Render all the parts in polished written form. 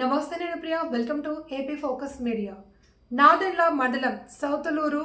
నమస్తే నేను Priya welcome to AP focus media. Nadendla మండలం సౌతులూరు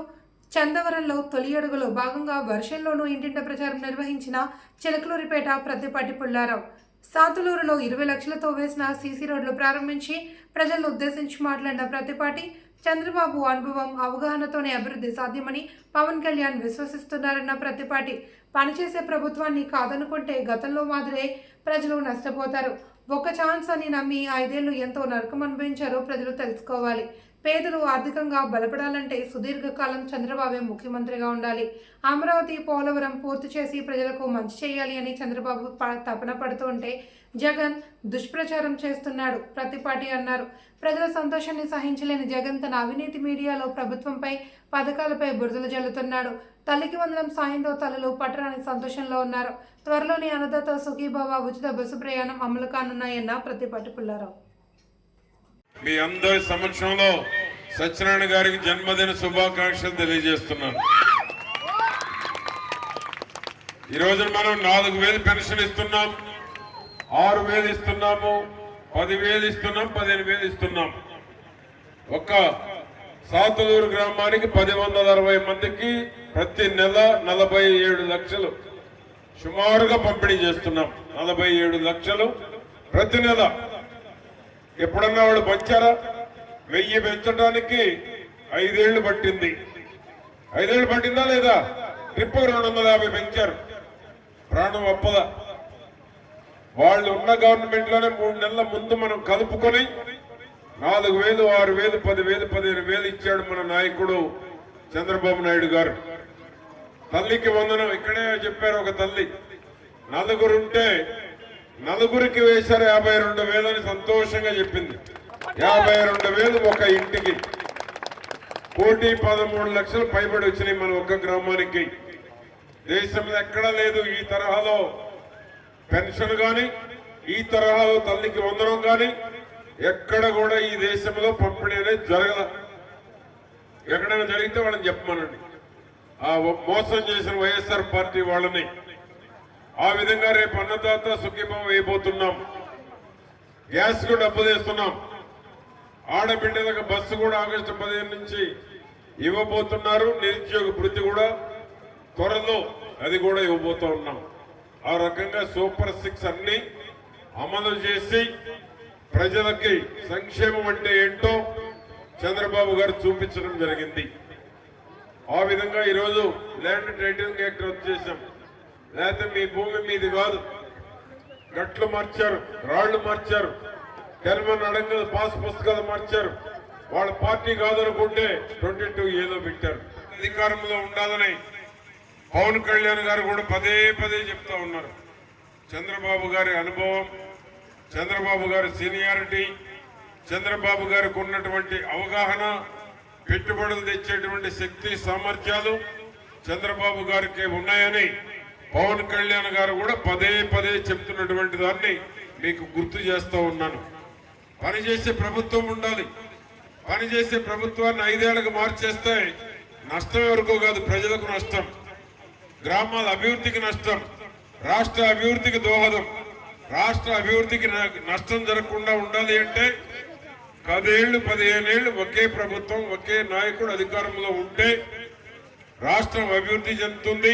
చందవరంలో తొలి అడుగులో భాగంగా వర్షంలోనూ ఇంటింట ప్రచారం నిర్వహించిన చిలకలూరిపేట ప్రతిపాటి పుల్లారావు సాతులూరులో 20 లక్షలతో వేసిన సీసీ రోడ్లు ప్రారంభించి ప్రజలను ఉద్దేశించి మాట్లాడిన ప్రతిపాటి చంద్రబాబు అనుభవం అవగాహనతోనే అభివృద్ధి సాధ్యమని పవన్ కళ్యాణ్ విశ్వసిస్తున్నారన్న ప్రతిపాటి పనిచేసే ప్రభుత్వాన్ని కాదనుకుంటే గతంలో మాదిరే ప్రజలు నష్టపోతారు. ఒక ఛాన్స్ అని నమ్మి 5 ఏళ్లు ఎంతో నరకం అనుభవించారో ప్రజలు తెలుసుకోవాలి. పేదలు ఆర్థికంగా బలపడాలంటే సుదీర్ఘకాలం చంద్రబాబే ముఖ్యమంత్రిగా ఉండాలి. అమరావతి పోలవరం పూర్తి చేసి ప్రజలకు మంచి చేయాలి అని చంద్రబాబు తపన పడుతుంటే జగన్ దుష్ప్రచారం చేస్తున్నాడు ప్రతిపాటి అన్నారు. ప్రజల సంతోషాన్ని సహించలేని జగన్ తన అవినీతి మీడియాలో ప్రభుత్వంపై పథకాలపై బురదలు జల్లుతున్నాడు. తల్లికి వందనం సాయంతో తల్లులు పట్టరాని సంతోషంలో ఉన్నారు. త్వరలోనే అన్నదాత సుఖీభవ ఉచిత బస్సు ప్రయాణం అమలు కానున్నాయన్న ప్రతిపాటి పుల్లారావు. మీ అందరి సమక్షంలో సత్యనారాయణ గారికి జన్మదిన శుభాకాంక్షలు తెలియజేస్తున్నాను. ఈ రోజున మనం 4,000 పెన్షన్ ఇస్తున్నాం, 6,000 ఇస్తున్నాము, 10,000 ఇస్తున్నాం, 15,000 ఇస్తున్నాం. ఒక్క సాతులూరు గ్రామానికి 1,160 మందికి ప్రతి నెల 47 లక్షలు సుమారుగా పంపిణీ చేస్తున్నాం. 47 లక్షలు ప్రతి నెల. ఎప్పుడన్నా వాళ్ళు పెంచారా? 1000 పెంచడానికి 5 ఏళ్లు పట్టింది. 5 ఏళ్లు పట్టిందా లేదా? ట్రిప్ 250 పెంచారు. ప్రాణం అప్పదా. వాళ్ళు ఉన్న గవర్నమెంట్ లోనే 3 నెలల ముందు మనం కలుపుకొని 4,000, 6,000, 10,000, 15,000 ఇచ్చాడు మన నాయకుడు చంద్రబాబు నాయుడు గారు. తల్లికి వందనం ఇక్కడే చెప్పారు. ఒక తల్లి నలుగురుంటే నలుగురికి వేశారు 52,000 అని సంతోషంగా చెప్పింది. 52,000 ఒక ఇంటికి. 13 లక్షలు పైబడి వచ్చినాయి మన ఒక్క గ్రామానికి. దేశంలో ఎక్కడా లేదు ఈ తరహాలో పెన్షన్ గాని, ఈ తరహాలో తల్లికి వందనం గాని ఎక్కడ కూడా ఈ దేశంలో పంపిణీ అనేది జరగల. ఎక్కడైనా జరిగితే వాళ్ళని చెప్పమనండి. ఆ మోసం చేసిన వైఎస్ఆర్ పార్టీ వాళ్ళని. ఆ విధంగా రేపు అన్నదాత సుఖీభవ వేయబోతున్నాం. గ్యాస్ కు డబ్బు తెస్తున్నాం. ఆడబిడ్డలకు బస్సు కూడా ఆగస్టు 15 నుంచి ఇవ్వబోతున్నారు. నిరుద్యోగ భృతి కూడా త్వరలో అది కూడా ఇవ్వబోతూ ఉన్నాం. ఆ రకంగా సూపర్ 6 అన్ని అమలు చేసి ప్రజలకి సంక్షేమం అంటే ఏంటో చంద్రబాబు గారు చూపించడం జరిగింది. ఆ విధంగా ఈరోజు ల్యాండ్ టైటిలింగ్ యాక్ట్ వచ్చేసాం. లేకపోతే మీ భూమి మీది కాదు, గట్లు మార్చారు, రాళ్లు మార్చారు, టెర్మన్ అడంగలు పాస్ పుస్తకాలు మార్చారు. వాళ్ళ పార్టీ కాదనుకుంటే 22 ఏదో పెట్టారు. అధికారంలో ఉండాలని పవన్ కళ్యాణ్ గారు కూడా పదే చెప్తా ఉన్నారు. చంద్రబాబు గారి అనుభవం, చంద్రబాబు గారి సీనియారిటీ, చంద్రబాబు గారికి ఉన్నటువంటి అవగాహన, పెట్టుబడులు తెచ్చేటువంటి శక్తి సామర్థ్యాలు చంద్రబాబు గారికి ఉన్నాయని పవన్ కళ్యాణ్ గారు కూడా పదే చెప్తున్నటువంటి దాన్ని మీకు గుర్తు చేస్తూ ఉన్నాను. పనిచేసే ప్రభుత్వం ఉండాలి. పనిచేసే ప్రభుత్వాన్ని 5 ఏళ్లకు మార్చేస్తే నష్టం ఎవరికో కాదు, ప్రజలకు నష్టం, గ్రామాల అభివృద్ధికి నష్టం, రాష్ట్ర అభివృద్ధికి దోహదం. రాష్ట్ర అభివృద్ధికి నష్టం జరగకుండా ఉండాలి అంటే 10 ఏళ్లు 15 ఏళ్లు ఒకే ప్రభుత్వం, ఒకే నాయకుడు అధికారంలో ఉంటే రాష్ట్రం అభివృద్ధి చెందుతుంది,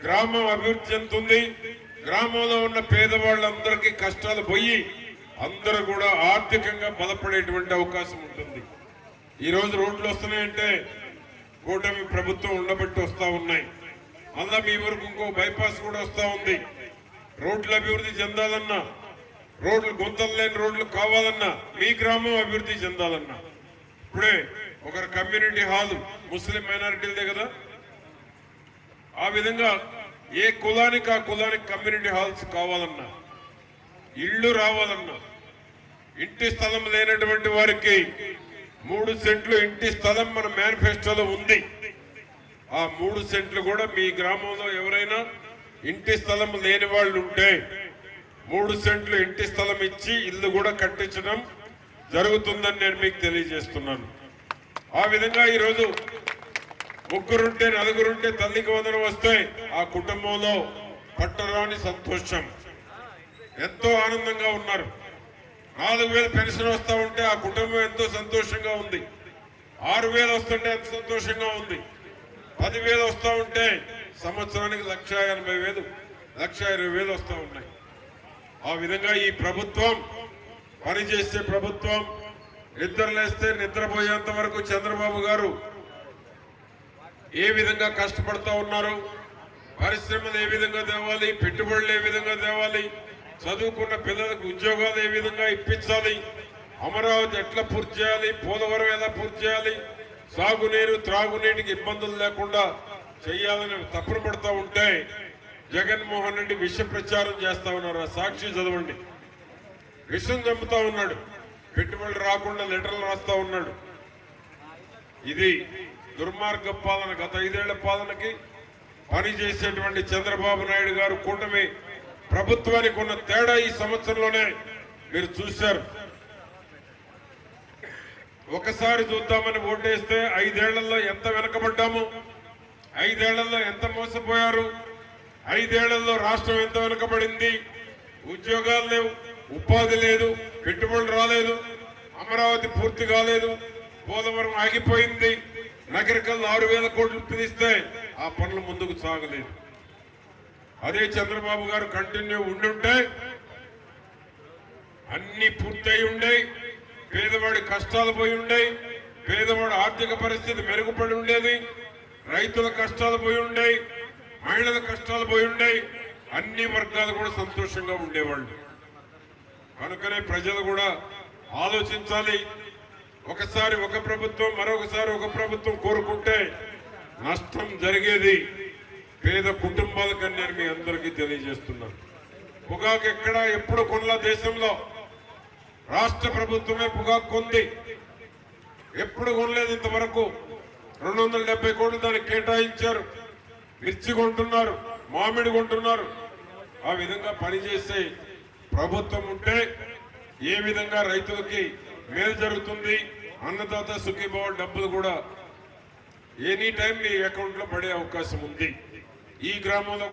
గ్రామం అభివృద్ధి చెందుతుంది. గ్రామంలో ఉన్న పేదవాళ్ళందరికీ కష్టాలు పోయి అందరూ కూడా ఆర్థికంగా బలపడేటువంటి అవకాశం ఉంటుంది. ఈరోజు రోడ్లు వస్తున్నాయంటే కూటమి ప్రభుత్వం ఉండబట్టి వస్తా ఉన్నాయి. మళ్ళా మీ వరకు ఇంకో బైపాస్ కూడా వస్తా ఉంది. రోడ్లు అభివృద్ధి చెందాలన్నా, రోడ్లు గుంతలు లేని రోడ్లు కావాలన్నా, మీ గ్రామం అభివృద్ధి చెందాలన్నా ఇప్పుడే ఒకరు కమ్యూనిటీ హాల్ ముస్లిం మైనారిటీలదే కదా, ఆ విధంగా ఏ కులానికి ఆ కులానికి కమ్యూనిటీ హాల్స్ కావాలన్నా, ఇళ్ళు రావాలన్నా, ఇంటి స్థలం లేనటువంటి వారికి 3 సెంట్లు ఇంటి స్థలం మన మేనిఫెస్టోలో ఉంది. ఆ 3 సెంట్లు కూడా మీ గ్రామంలో ఎవరైనా ఇంటి స్థలం లేని వాళ్ళు ఉంటే 3 సెంట్లు ఇంటి స్థలం ఇచ్చి ఇల్లు కూడా కట్టించడం జరుగుతుందని నేను మీకు తెలియజేస్తున్నాను. ఆ విధంగా ఈరోజు 3 4 తల్లికి వందనం వస్తే ఆ కుటుంబంలో పట్టరాని సంతోషం, ఎంతో ఆనందంగా ఉన్నారు. 4,000 పెన్షన్ వస్తా ఉంటే ఆ కుటుంబం ఎంతో సంతోషంగా ఉంది. 6,000 వస్తుంటే ఎంత సంతోషంగా ఉంది. 10,000 వస్తా ఉంటే సంవత్సరానికి 1,80,000 1,20,000 వస్తా ఉన్నాయి. ఆ విధంగా ఈ ప్రభుత్వం పనిచేసే ప్రభుత్వం. నిద్రలేస్తే నిద్రపోయేంత వరకు చంద్రబాబు గారు ఏ విధంగా కష్టపడతా ఉన్నారు, పరిశ్రమలు ఏ విధంగా తేవాలి, పెట్టుబడులు ఏ విధంగా తేవాలి, చదువుకున్న పిల్లలకు ఉద్యోగాలు ఏ విధంగా ఇప్పించాలి, అమరావతి ఎట్లా పూర్తి చేయాలి, పోలవరం ఎలా పూర్తి చేయాలి, సాగునీరు త్రాగునీటికి ఇబ్బందులు లేకుండా చేయాలని తప్పున పడతా ఉంటే జగన్మోహన్ రెడ్డి విష ప్రచారం చేస్తా ఉన్నారు. ఆ సాక్షి చదవండి. విషం చంపుతా ఉన్నాడు. పెట్టుబడులు రాకుండా లెటర్లు రాస్తా ఉన్నాడు. ఇది దుర్మార్గ పాలన. గత 5 ఏళ్ల పాలనకి పనిచేసేటువంటి చంద్రబాబు నాయుడు గారు కూటమి ప్రభుత్వానికి ఉన్న తేడా ఈ సంవత్సరంలోనే మీరు చూశారు. ఒకసారి చూద్దామని ఓటేస్తే 5 ఏళ్లలో ఎంత వెనకబడ్డాము, 5 ఏళ్లలో ఎంత మోసపోయారు, 5 ఏళ్లలో రాష్ట్రం ఎంత వెనుకబడింది, ఉద్యోగాలు లేవు, ఉపాధి లేదు, పెట్టుబడులు రాలేదు, అమరావతి పూర్తి కాలేదు, పోలవరం ఆగిపోయింది, నగరికల్లో 6,000 కోట్లు పిలిస్తే ఆ పనులు ముందుకు సాగలేదు. అదే చంద్రబాబు గారు కంటిన్యూ ఉండుంటే అన్ని పూర్తయి ఉండే, పేదవాడి కష్టాలు పోయి ఉండే, పేదవాడి ఆర్థిక పరిస్థితి మెరుగుపడి ఉండేది, రైతుల కష్టాలు పోయి ఉండే, మహిళల కష్టాలు పోయి ఉండే, అన్ని వర్గాలు కూడా సంతోషంగా ఉండేవాళ్ళు. కనుకనే ప్రజలు కూడా ఆలోచించాలి. ఒకసారి ఒక ప్రభుత్వం మరొకసారి ఒక ప్రభుత్వం కోరుకుంటే నష్టం జరిగేది పేద కుటుంబాలకని నేను మీ అందరికీ తెలియజేస్తున్నాను. పొగాకు ఎక్కడ ఎప్పుడు కొనలా దేశంలో. రాష్ట్ర ప్రభుత్వమే పొగాకు కొంది. ఎప్పుడు కొనలేదు ఇంతవరకు. 270 కోట్లు దానికి కేటాయించారు. మిర్చి కొంటున్నారు, మామిడి కొంటున్నారు. ఆ విధంగా పనిచేసే ప్రభుత్వం ఉంటే ఏ విధంగా రైతులకి మేలు జరుగుతుంది. అన్నదాత సుఖీభావ డబ్బులు కూడా ఎనీ టైం మీ అకౌంట్ లో పడే అవకాశం ఉంది. ఈ గ్రామంలో